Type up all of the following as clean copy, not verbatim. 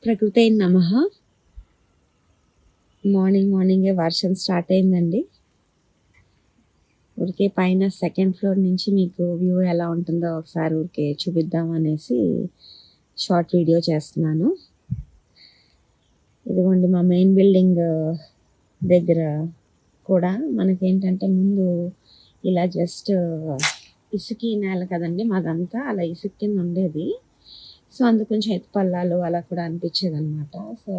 ప్రకృతే నమః. మార్నింగే వర్షం స్టార్ట్ అయిందండి. ఊరికే పైన సెకండ్ ఫ్లోర్ నుంచి మీకు వ్యూ ఎలా ఉంటుందో ఒకసారి ఊరికే చూపిద్దాం అనేసి షార్ట్ వీడియో చేస్తున్నాను. ఇదిగోండి మా మెయిన్ బిల్డింగ్ దగ్గర కూడా మనకేంటంటే ముందు ఇలా జస్ట్ ఇసుకి నేల కదండి మాదంతా, అలా ఇసుక కింద ఉండేది. సో అందుకు కొంచెం ఎత్తుపల్లాలు అలా కూడా అనిపించేది అనమాట. సో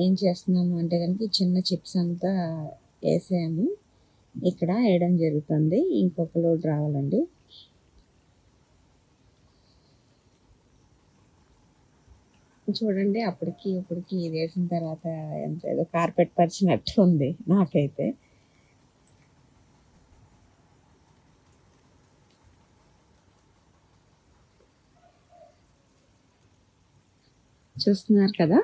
ఏం చేస్తున్నాము అంటే కనుక చిన్న చిప్స్ అంతా వేసాము, ఇక్కడ వేయడం జరుగుతుంది. ఇంకొక లోడ్ రావాలండి. చూడండి అప్పటికి ఇప్పటికి ఇది వేసిన తర్వాత ఎంత ఏదో కార్పెట్ పరిచినట్టు ఉంది నాకైతే. చూస్తున్నారు కదా,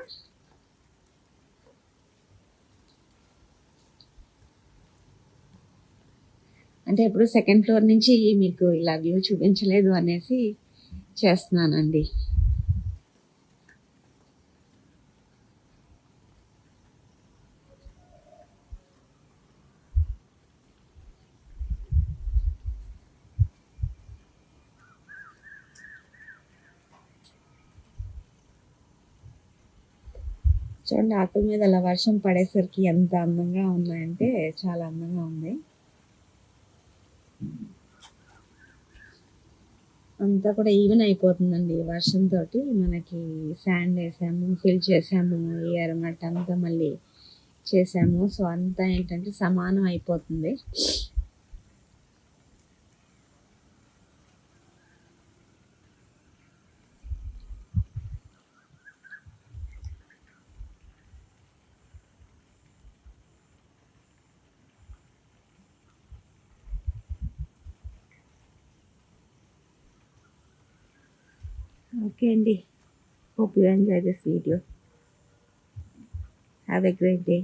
అంటే ఇప్పుడు సెకండ్ ఫ్లోర్ నుంచి మీకు ఇలా వ్యూ చూపించలేదు అనేసి చేస్తున్నానండి. చూడండి ఆకుల మీద అలా వర్షం పడేసరికి ఎంత అందంగా ఉన్నాయంటే చాలా అందంగా ఉంది. అంతా కూడా ఈవెన్ అయిపోతుందండి వర్షంతో. మనకి శాండ్ వేసాము, ఫిల్ చేసాము, ఈ ఎర్రమట్ట అంతా మళ్ళీ చేసాము. సో అంతా ఏంటంటే సమానం అయిపోతుంది. ఓకే అండి, hope you enjoy this video. Have a great day.